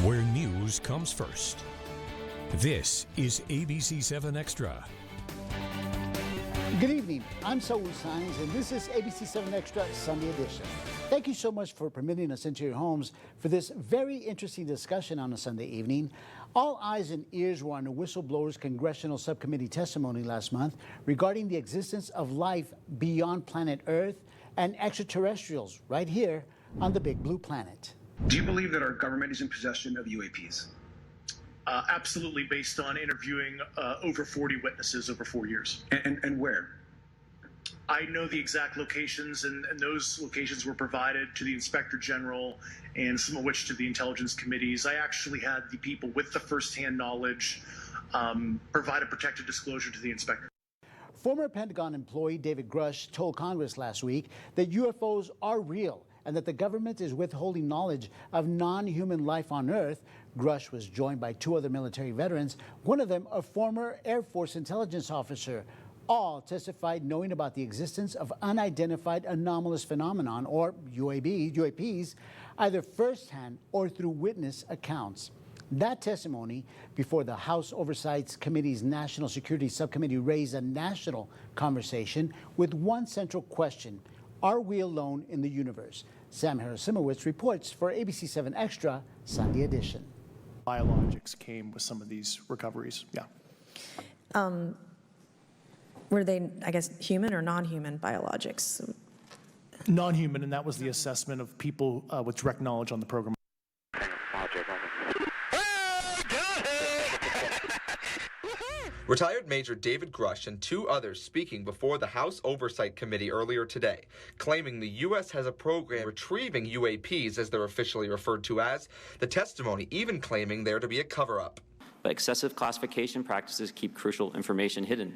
where news comes first. This is ABC-7 Extra. Good evening, I'm Saul Saenz, and this is ABC-7 Extra Sunday edition. Thank you so much for permitting us into your homes for this very interesting discussion on a Sunday evening. All eyes and ears were on the whistleblower's congressional subcommittee testimony last month regarding the existence of life beyond planet Earth and extraterrestrials right here on the big blue planet. Do you believe that our government is in possession of UAPs? Absolutely, based on interviewing over 40 witnesses over 4 years. And where? I know the exact locations, and those locations were provided to the Inspector General and some of which to the intelligence committees. I actually had the people with the firsthand knowledge provide a protected disclosure to the inspector. Former Pentagon employee David Grush told Congress last week that UFOs are real and that the government is withholding knowledge of non-human life on Earth. Grush was joined by two other military veterans, one of them a former Air Force intelligence officer. All testified knowing about the existence of unidentified anomalous phenomenon, or UAPs, either firsthand or through witness accounts. That testimony before the House Oversight Committee's National Security Subcommittee raised a national conversation with one central question: are we alone in the universe? Sam Harasimowicz reports for ABC-7 Extra Sunday edition. Biologics came with some of these recoveries, yeah. Were they, I guess, human or non-human biologics? Non-human, and that was the assessment of people with direct knowledge on the program. Retired Major David Grush and two others speaking before the House Oversight Committee earlier today, claiming the U.S. has a program retrieving UAPs, as they're officially referred to as, the testimony even claiming there to be a cover-up. But excessive classification practices keep crucial information hidden.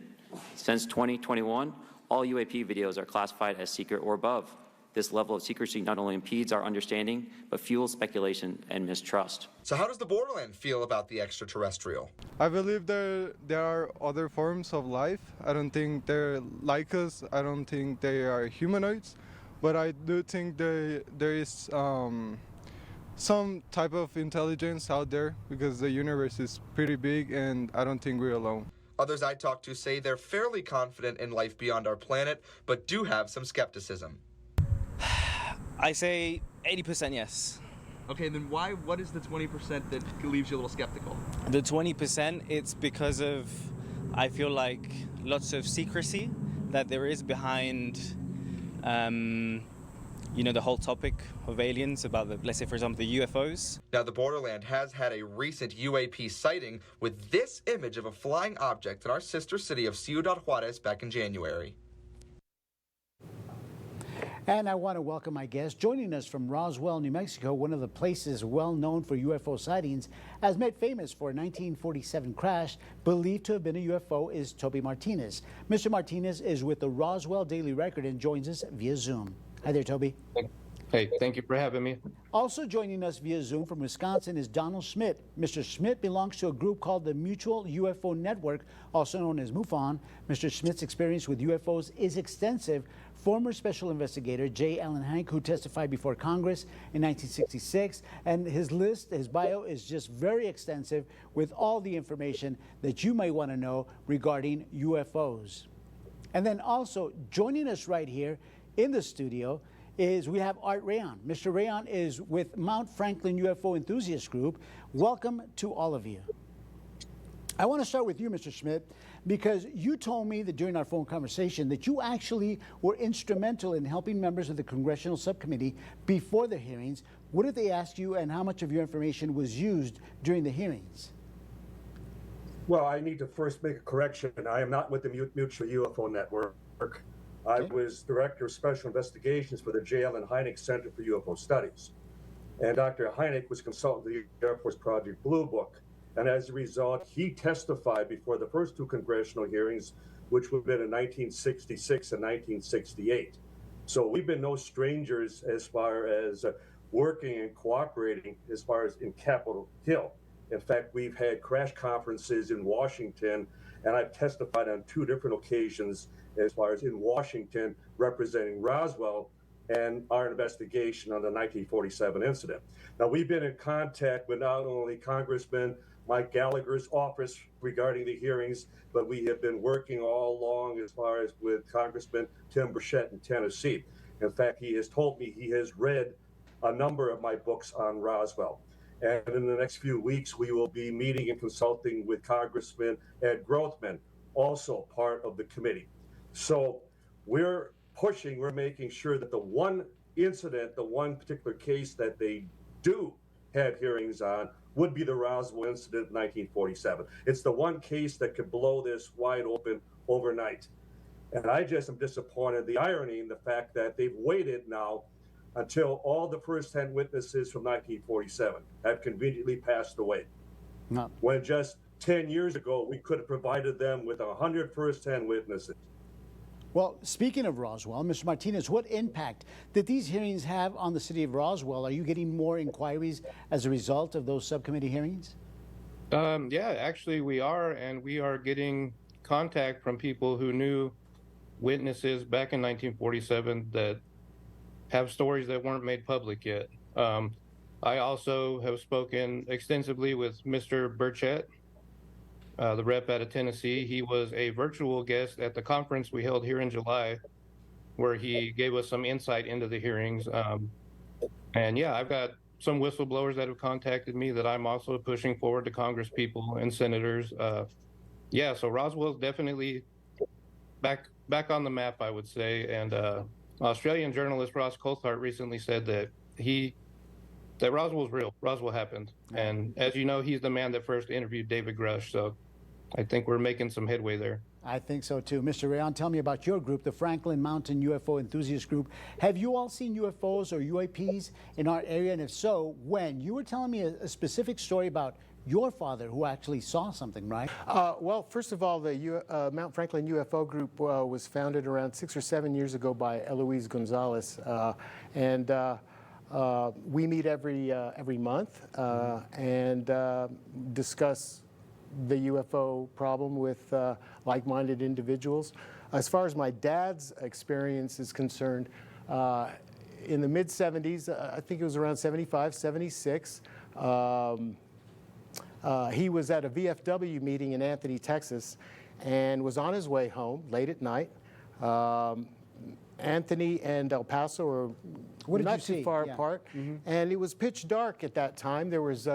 Since 2021, all UAP videos are classified as secret or above. This level of secrecy not only impedes our understanding, but fuels speculation and mistrust. So how does the borderland feel about the extraterrestrial? I believe there are other forms of life. I don't think they're like us. I don't think they are humanoids. But I do think there is some type of intelligence out there, because the universe is pretty big and I don't think we're alone. Others I talked to say they're fairly confident in life beyond our planet, but do have some skepticism. I say 80% yes. Okay, then what is the 20% that leaves you a little skeptical? The 20%, it's because of, I feel like, lots of secrecy that there is behind, the whole topic of aliens, about let's say, for example, the UFOs. Now, the borderland has had a recent UAP sighting with this image of a flying object in our sister city of Ciudad Juarez back in January. And I want to welcome my guest. Joining us from Roswell, New Mexico, one of the places well known for UFO sightings, as made famous for a 1947 crash believed to have been a UFO, is Toby Martinez. Mr. Martinez is with the Roswell Daily Record and joins us via Zoom. Hi there, Toby. Hey, thank you for having me. Also joining us via Zoom from Wisconsin is Donald Schmidt. Mr. Schmidt belongs to a group called the Mutual UFO Network, also known as MUFON. Mr. Schmidt's experience with UFOs is extensive. Former Special Investigator J. Allen Hynek, who testified before Congress in 1966, and his bio is just very extensive with all the information that you may want to know regarding UFOs. And then also joining us right here in the studio is we have Art Rayon. Mr. Rayon is with Mount Franklin UFO Enthusiast Group. Welcome to all of you. I want to start with you, Mr. Schmidt, because you told me that during our phone conversation that you actually were instrumental in helping members of the Congressional Subcommittee before the hearings. What did they ask you, and how much of your information was used during the hearings? Well, I need to first make a correction. I am not with the Mutual UFO Network. I was Director of Special Investigations for the J. Allen Hynek Center for UFO Studies. And Dr. Hynek was consultant to the Air Force Project Blue Book. And as a result, he testified before the first two congressional hearings, which would have been in 1966 and 1968. So we've been no strangers as far as working and cooperating as far as in Capitol Hill. In fact, we've had crash conferences in Washington, and I've testified on two different occasions as far as in Washington representing Roswell and our investigation on the 1947 incident. Now, we've been in contact with not only Congressman Mike Gallagher's office regarding the hearings, but we have been working all along as far as with Congressman Tim Burchett in Tennessee. In fact, he has told me he has read a number of my books on Roswell. And in the next few weeks, we will be meeting and consulting with Congressman Ed Grothman, also part of the committee. So we're pushing, we're making sure that the one incident, the one particular case that they do have hearings on would be the Roswell incident in 1947. It's the one case that could blow this wide open overnight. And I just am disappointed, the irony in the fact that they've waited now until all the first-hand witnesses from 1947 have conveniently passed away. No. When just 10 years ago, we could have provided them with 100 first-hand witnesses. Well, speaking of Roswell, Mr. Martinez, what impact did these hearings have on the city of Roswell? Are you getting more inquiries as a result of those subcommittee hearings? Yeah, actually we are, and we are getting contact from people who knew witnesses back in 1947 that have stories that weren't made public yet. I also have spoken extensively with Mr. Burchett, the rep out of Tennessee. He was a virtual guest at the conference we held here in July, where he gave us some insight into the hearings. And yeah, I've got some whistleblowers that have contacted me that I'm also pushing forward to Congress people and senators. Yeah, so Roswell's definitely back on the map, I would say. And Australian journalist Ross Coulthart recently said that Roswell's real. Roswell happened. And as you know, he's the man that first interviewed David Grush. So I think we're making some headway there. I think so too. Mr. Rayon, tell me about your group, the Franklin Mountain UFO Enthusiast Group. Have you all seen UFOs or UAPs in our area? And if so, when? You were telling me a specific story about your father who actually saw something, right? Well, first of all, the Mount Franklin UFO Group was founded around 6 or 7 years ago by Eloise Gonzalez. We meet every month and discuss the UFO problem with like-minded individuals. As far as my dad's experience is concerned, in the mid-70s, I think it was around 75, 76, he was at a VFW meeting in Anthony, Texas, and was on his way home late at night. Anthony and El Paso were not too far apart, and it was pitch dark at that time. There was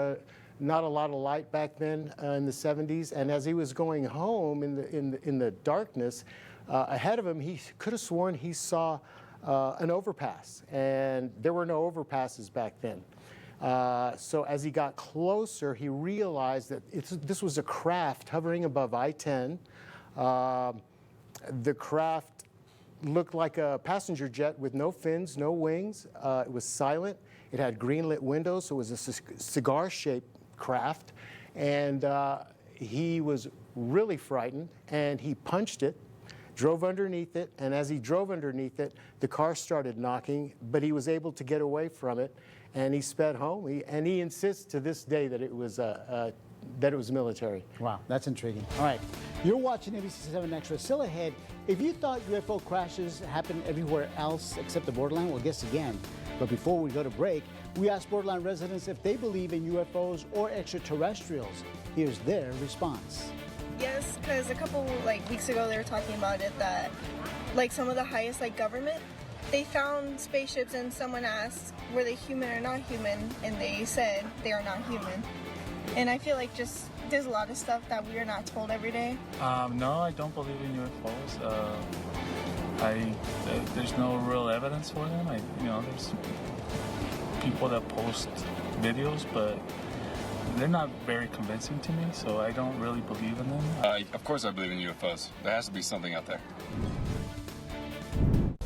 not a lot of light back then in the 70s, and as he was going home in the darkness, ahead of him, he could have sworn he saw an overpass, and there were no overpasses back then. So as he got closer, he realized that this was a craft hovering above I-10. The craft looked like a passenger jet with no fins, no wings. It was silent. It had green-lit windows, so it was a cigar-shaped craft. And he was really frightened, and he punched it, drove underneath it, and as he drove underneath it, the car started knocking, but he was able to get away from it, and he sped home. He insists to this day that it was military. Wow, that's intriguing. All right, you're watching ABC-7 Xtra. Still ahead, if you thought UFO crashes happen everywhere else except the borderline, well, guess again. But before we go to break, we asked borderline residents if they believe in UFOs or extraterrestrials. Here's their response. Yes, because a couple weeks ago they were talking about it that some of the highest government, they found spaceships and someone asked were they human or not human, and they said they are not human. And I feel like just there's a lot of stuff that we are not told every day. No, I don't believe in UFOs. There's no real evidence for them. There's people that post videos, but they're not very convincing to me, so I don't really believe in them. Of course I believe in UFOs. There has to be something out there.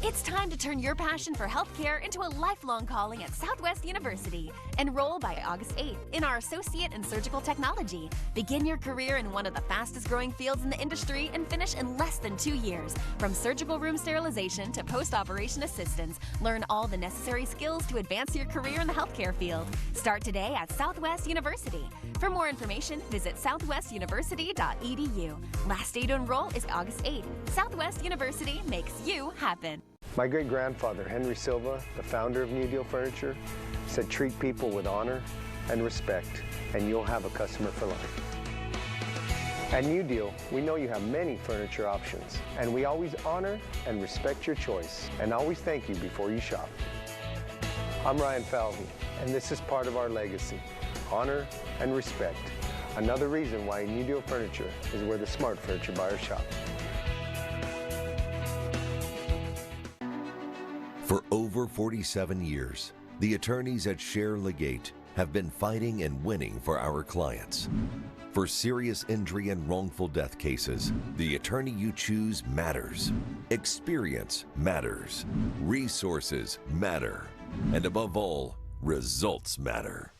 It's time to turn your passion for healthcare into a lifelong calling at Southwest University. Enroll by August 8th in our Associate in Surgical Technology. Begin your career in one of the fastest growing fields in the industry and finish in less than 2 years. From surgical room sterilization to post-operation assistance, learn all the necessary skills to advance your career in the healthcare field. Start today at Southwest University. For more information, visit southwestuniversity.edu. Last day to enroll is August 8th. Southwest University makes you happen. My great-grandfather, Henry Silva, the founder of New Deal Furniture, said treat people with honor and respect, and you'll have a customer for life. At New Deal, we know you have many furniture options, and we always honor and respect your choice, and always thank you before you shop. I'm Ryan Falvey, and this is part of our legacy, honor and respect. Another reason why New Deal Furniture is where the smart furniture buyers shop. For over 47 years, the attorneys at Scher Legate have been fighting and winning for our clients. For serious injury and wrongful death cases, the attorney you choose matters. Experience matters. Resources matter. And above all, results matter.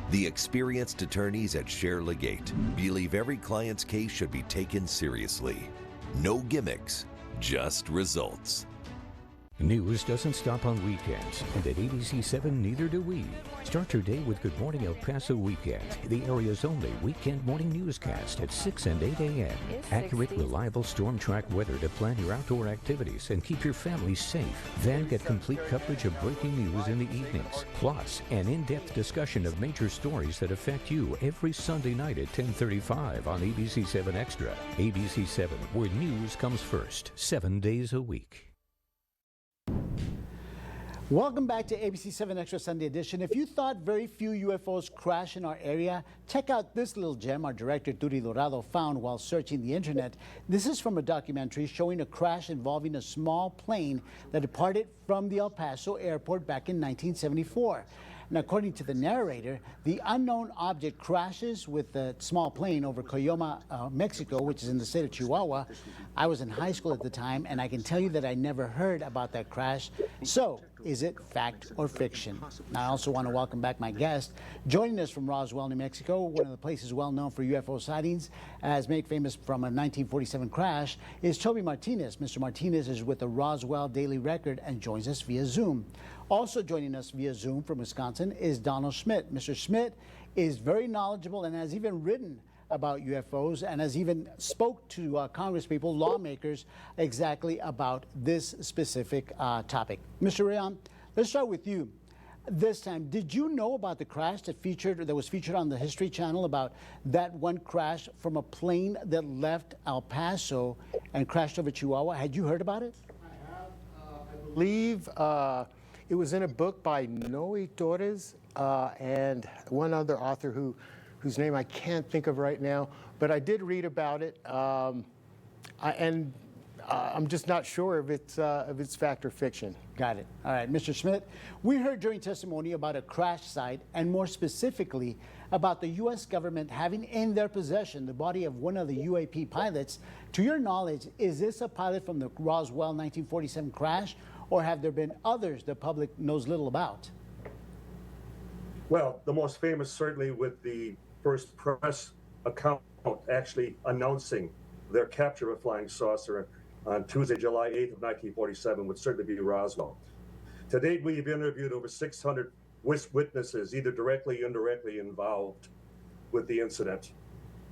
The experienced attorneys at Scher Legate believe every client's case should be taken seriously. No gimmicks, just results. News doesn't stop on weekends, and at ABC-7 neither do we. Start your day with Good Morning El Paso Weekend, the area's only weekend morning newscast at 6 and 8 a.m. Accurate, reliable storm track weather to plan your outdoor activities and keep your family safe. Then get complete coverage of breaking news in the evenings. Plus, an in-depth discussion of major stories that affect you every Sunday night at 10:35 on ABC-7 Extra. ABC-7, where news comes first, 7 days a week. Welcome back to ABC-7 Extra Sunday Edition. If you thought very few UFOs crash in our area, check out this little gem our director Turi Dorado found while searching the internet. This is from a documentary showing a crash involving a small plane that departed from the El Paso airport back in 1974. And according to the narrator, the unknown object crashes with the small plane over Coyoma, Mexico, which is in the state of Chihuahua. I was in high school at the time, and I can tell you that I never heard about that crash. So, is it fact or fiction? I also want to welcome back my guest. Joining us from Roswell, New Mexico, one of the places well known for UFO sightings, as made famous from a 1947 crash, is Toby Martinez. Mr. Martinez is with the Roswell Daily Record and joins us via Zoom. Also joining us via Zoom from Wisconsin is Donald Schmidt. Mr. Schmidt is very knowledgeable and has even written about UFOs and has even spoke to congresspeople, lawmakers, exactly about this specific topic. Mr. Rayon, let's start with you. This time, did you know about the crash that was featured on the History Channel, about that one crash from a plane that left El Paso and crashed over Chihuahua? Had you heard about it? I believe it was in a book by Noe Torres and one other author whose name I can't think of right now, but I did read about it, and I'm just not sure if it's fact or fiction. Got it. All right, Mr. Schmidt, we heard during testimony about a crash site, and more specifically about the U.S. government having in their possession the body of one of the UAP pilots. To your knowledge, is this a pilot from the Roswell 1947 crash, or have there been others the public knows little about? Well, the most famous, certainly with the first press account actually announcing their capture of a flying saucer on Tuesday, July 8th of 1947, would certainly be Roswell. To date, we've interviewed over 600 witnesses, either directly or indirectly involved with the incident.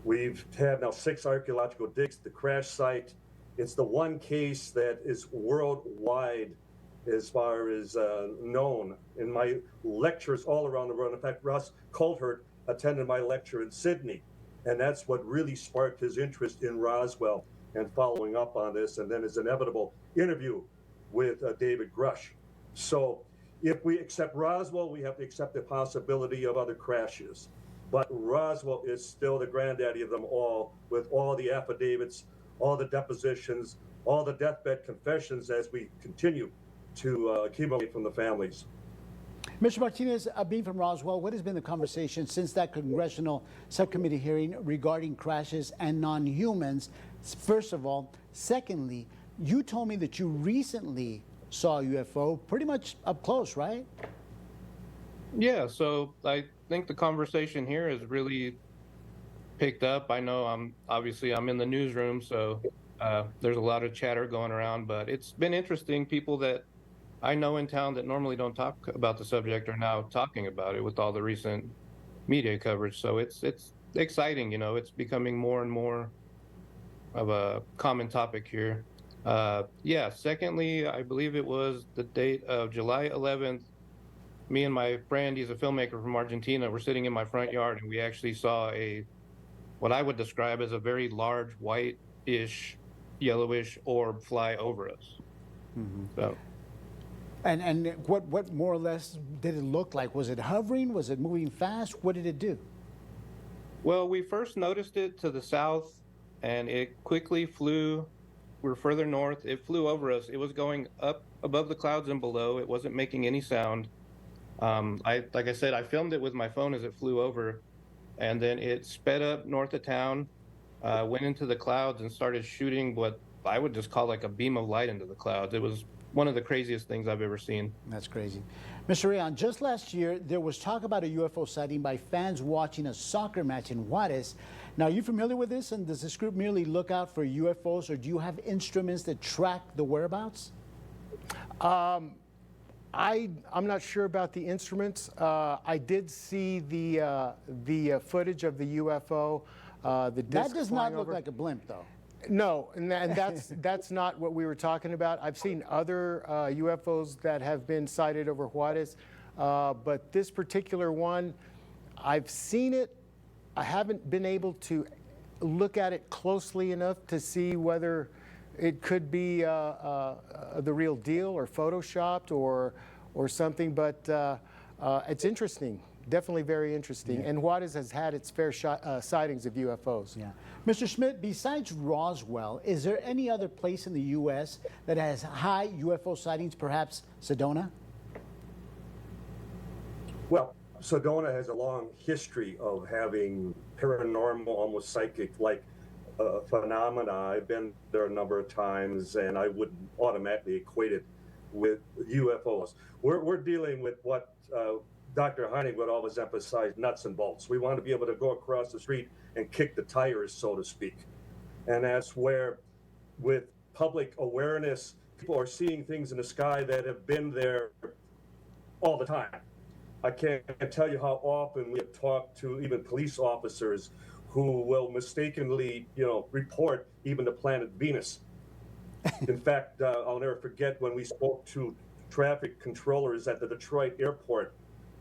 We've had now 6 archaeological digs at the crash site. It's the one case that is worldwide as far as known. In my lectures all around the world, in fact, Russ Coulthard attended my lecture in Sydney, and that's what really sparked his interest in Roswell and following up on this, and then his inevitable interview with David Grush. So if we accept Roswell, we have to accept the possibility of other crashes. But Roswell is still the granddaddy of them all, with all the affidavits, all the depositions, all the deathbed confessions as we continue to accumulate from the families. Mr. Martinez, being from Roswell, what has been the conversation since that congressional subcommittee hearing regarding crashes and non-humans? First of all. Secondly, you told me that you recently saw a UFO pretty much up close, right? Yeah, so I think the conversation here has really picked up. I know I'm in the newsroom, so there's a lot of chatter going around, but it's been interesting. People that I know in town that normally don't talk about the subject are now talking about it with all the recent media coverage. So it's exciting, it's becoming more and more of a common topic here. Yeah, secondly, I believe it was the date of July 11th. Me and my friend, he's a filmmaker from Argentina, were sitting in my front yard, and we actually saw what I would describe as a very large white-ish, yellowish orb fly over us. So. And what more or less did it look like? Was it hovering? Was it moving fast? What did it do? Well, we first noticed it to the south, and it quickly flew. We're further north. It flew over us. It was going up above the clouds and below. It wasn't making any sound. Like I said, I filmed it with my phone as it flew over, and then it sped up north of town, went into the clouds, and started shooting what I would just call like a beam of light into the clouds. It was one of the craziest things I've ever seen. That's crazy. Mr. Rayon, just last year, there was talk about a UFO sighting by fans watching a soccer match in Juarez. Now, are you familiar with this? And does this group merely look out for UFOs, or do you have instruments that track the whereabouts? I'm not sure about the instruments. I did see the footage of the UFO. The disc that does not look over. like a blimp, though. No, and that's not what we were talking about. I've seen other UFOs that have been sighted over Juarez, but this particular one, I've seen it. I haven't been able to look at it closely enough to see whether it could be the real deal or photoshopped or something, but it's interesting. Definitely very interesting. Yeah. And Juarez has had its fair sightings of UFOs. Yeah. Mr. Schmidt, besides Roswell, is there any other place in the U.S. that has high UFO sightings, perhaps Sedona? Well, Sedona has a long history of having paranormal, almost psychic-like phenomena. I've been there a number of times, and I wouldn't automatically equate it with UFOs. We're dealing with what Dr. Heinig would always emphasize, nuts and bolts. We want to be able to go across the street and kick the tires, so to speak. And that's where, with public awareness, people are seeing things in the sky that have been there all the time. I can't tell you how often we have talked to even police officers who will mistakenly, report even the planet Venus. In fact, I'll never forget when we spoke to traffic controllers at the Detroit airport,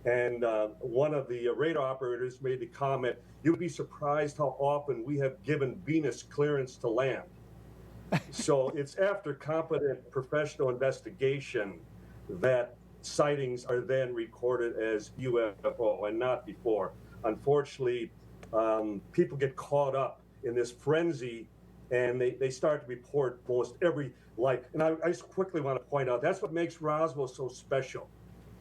and one of the radar operators made the comment, "You'd be surprised how often we have given Venus clearance to land." So it's after competent professional investigation that sightings are then recorded as UFO and not before. Unfortunately, people get caught up in this frenzy, and they start to report most every, and I just quickly want to point out, that's what makes Roswell so special.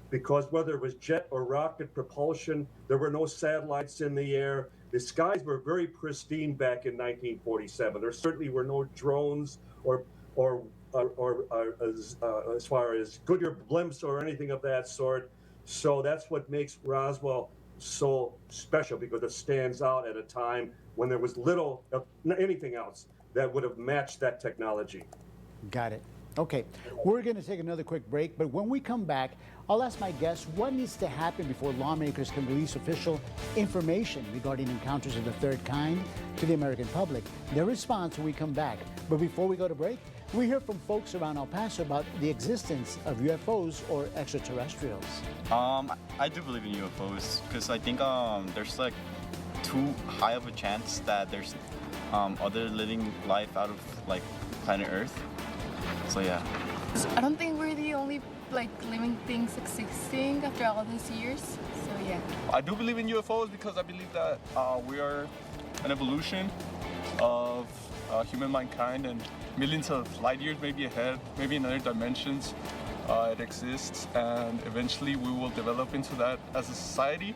Because whether it was jet or rocket propulsion, there were no satellites in the air. The skies were very pristine back in 1947. There certainly were no drones or as far as Goodyear blimps or anything of that sort. So that's what makes Roswell so special, because it stands out at a time when there was little of anything else that would have matched that technology. Got it. Okay, we're going to take another quick break, but when we come back, I'll ask my guests what needs to happen before lawmakers can release official information regarding encounters of the third kind to the American public. Their response when we come back. But before we go to break, we hear from folks around El Paso about the existence of UFOs or extraterrestrials. I do believe in UFOs because I think there's like too high of a chance that there's other living life out of like planet Earth. So yeah. I don't think we're the only living things existing after all these years. So yeah. I do believe in UFOs because I believe that we are an evolution of human mankind, and millions of light years maybe ahead, maybe in other dimensions. It exists, and eventually we will develop into that as a society.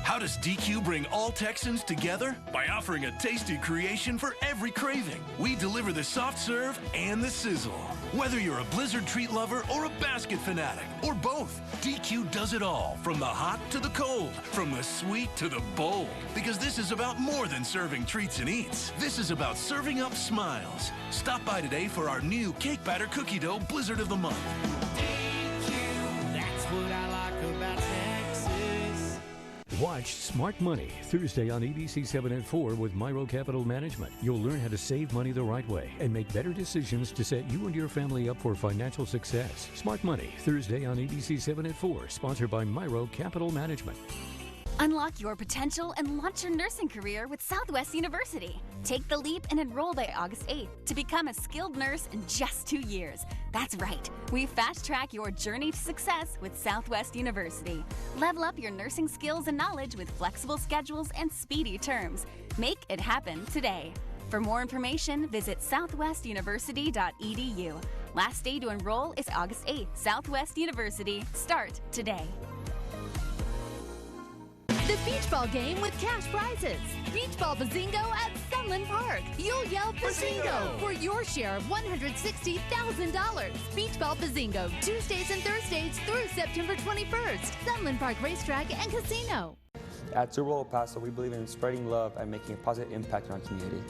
How does DQ bring all Texans together? By offering a tasty creation for every craving. We deliver the soft serve and the sizzle. Whether you're a Blizzard treat lover or a basket fanatic, or both, DQ does it all, from the hot to the cold, from the sweet to the bold. Because this is about more than serving treats and eats. This is about serving up smiles. Stop by today for our new cake batter cookie dough Blizzard of the Month. DQ, that's what I like about Texas. Watch Smart Money Thursday on ABC-7 at 4 with Myro Capital Management. You'll learn how to save money the right way and make better decisions to set you and your family up for financial success. Smart Money Thursday on ABC-7 at 4, sponsored by Myro Capital Management. Unlock your potential and launch your nursing career with Southwest University. Take the leap and enroll by August 8th to become a skilled nurse in just 2 years. That's right. We fast-track your journey to success with Southwest University. Level up your nursing skills and knowledge with flexible schedules and speedy terms. Make it happen today. For more information, visit southwestuniversity.edu. Last day to enroll is August 8th. Southwest University. Start today. The beach ball game with cash prizes. Beach ball Bazingo at Sunland Park. You'll yell Bazingo for your share of $160,000. Beach ball Bazingo, Tuesdays and Thursdays through September 21st. Sunland Park Racetrack and Casino. At Super Bowl El Paso, we believe in spreading love and making a positive impact on our community.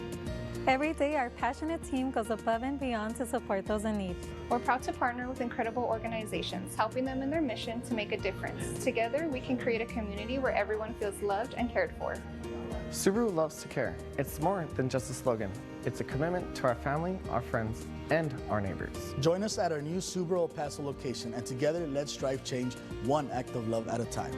Every day, our passionate team goes above and beyond to support those in need. We're proud to partner with incredible organizations, helping them in their mission to make a difference. Together, we can create a community where everyone feels loved and cared for. Subaru loves to care. It's more than just a slogan. It's a commitment to our family, our friends, and our neighbors. Join us at our new Subaru El Paso location, and together, let's drive change one act of love at a time.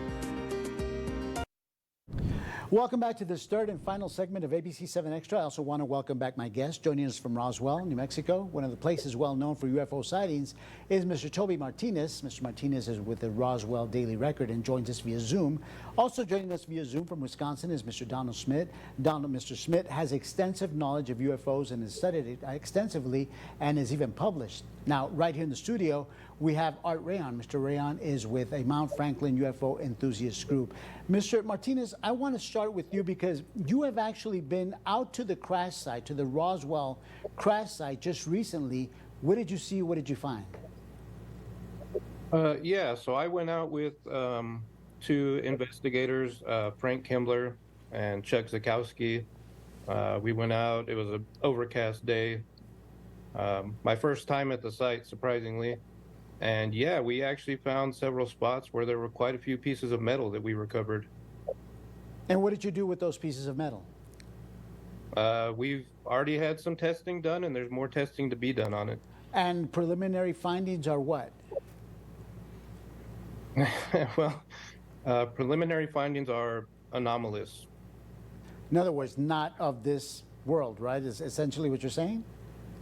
Welcome back to this third and final segment of ABC-7 Xtra. I also want to welcome back my guest. Joining us from Roswell, New Mexico, one of the places well known for UFO sightings, is Mr. Toby Martinez. Mr. Martinez is with the Roswell Daily Record and joins us via Zoom. Also joining us via Zoom from Wisconsin is Mr. Donald Schmidt. Mr. Schmidt has extensive knowledge of UFOs and has studied it extensively and is even published. Now, right here in the studio, we have Art Rayon. Mr. Rayon is with a Mount Franklin UFO enthusiast group. Mr. Martinez, I want to start with you because you have actually been out to the crash site, to the Roswell crash site just recently. What did you see? What did you find? Yeah, so I went out with two investigators, Frank Kimbler and Chuck Zakowski. We went out. It was an overcast day. My first time at the site, surprisingly. And yeah, we actually found several spots where there were quite a few pieces of metal that we recovered. And what did you do with those pieces of metal? We've already had some testing done, and there's more testing to be done on it. And preliminary findings are what? Well, preliminary findings are anomalous. In other words, not of this world, right? Is essentially what you're saying?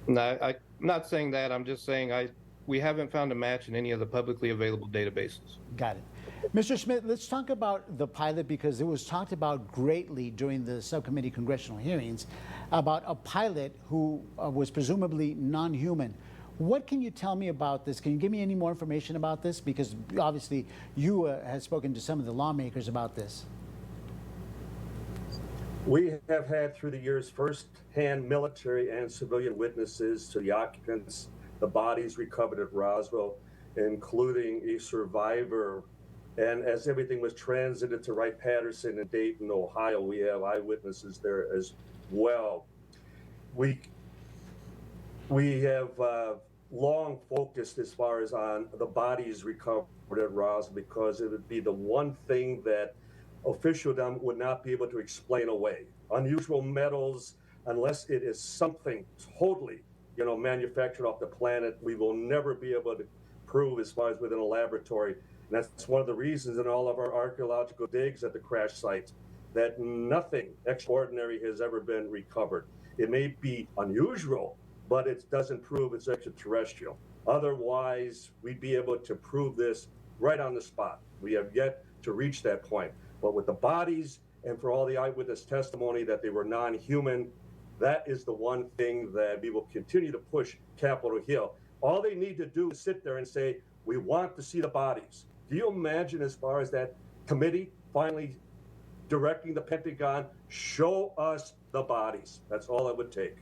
No, I'm not saying that. I'm just saying we haven't found a match in any of the publicly available databases. Got it. Mr. Schmidt, let's talk about the pilot because it was talked about greatly during the subcommittee congressional hearings about a pilot who was presumably non-human. What can you tell me about this? Can you give me any more information about this? Because obviously you have spoken to some of the lawmakers about this. We have had through the years first-hand military and civilian witnesses to the occupants, the bodies recovered at Roswell, including a survivor. And as everything was transited to Wright-Patterson in Dayton, Ohio, we have eyewitnesses there as well. We have long focused as far as on the bodies recovered at Roswell because it would be the one thing that officialdom would not be able to explain away. Unusual metals, unless it is something totally, manufactured off the planet, we will never be able to prove as far as within a laboratory. And that's one of the reasons in all of our archaeological digs at the crash sites that nothing extraordinary has ever been recovered. It may be unusual, but it doesn't prove it's extraterrestrial. Otherwise, we'd be able to prove this right on the spot. We have yet to reach that point. But with the bodies and for all the eyewitness testimony that they were non-human, that is the one thing that we will continue to push Capitol Hill. All they need to do is sit there and say, we want to see the bodies. Do you imagine as far as that committee finally directing the Pentagon, show us the bodies? That's all it would take.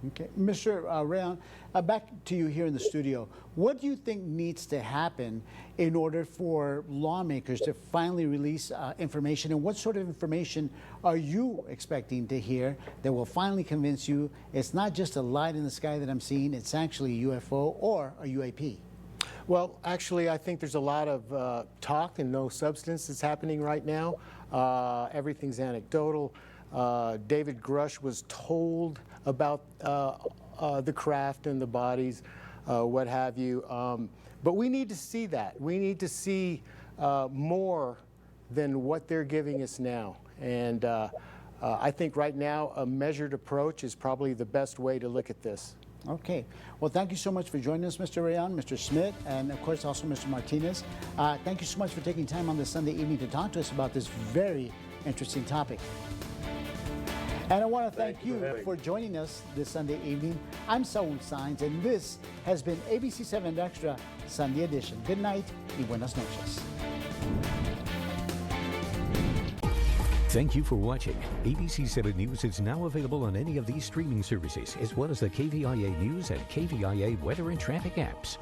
Okay. Mr. Rayon, back to you here in the studio. What do you think needs to happen in order for lawmakers to finally release information? And what sort of information are you expecting to hear that will finally convince you it's not just a light in the sky that I'm seeing, it's actually a UFO or a UAP? Well, actually, I think there's a lot of talk and no substance that's happening right now. Everything's anecdotal. David Grush was told about the craft and the bodies, what have you. But we need to see that. We need to see more than what they're giving us now. And I think right now a measured approach is probably the best way to look at this. Okay. Well, thank you so much for joining us, Mr. Rayon, Mr. Schmidt, and of course also Mr. Martinez. Thank you so much for taking time on this Sunday evening to talk to us about this very interesting topic. And I want to thank you for joining us this Sunday evening. I'm Saul Saenz, and this has been ABC-7 Extra Sunday Edition. Good night y buenas noches. Thank you for watching. ABC-7 News is now available on any of these streaming services, as well as the KVIA News and KVIA Weather and Traffic apps.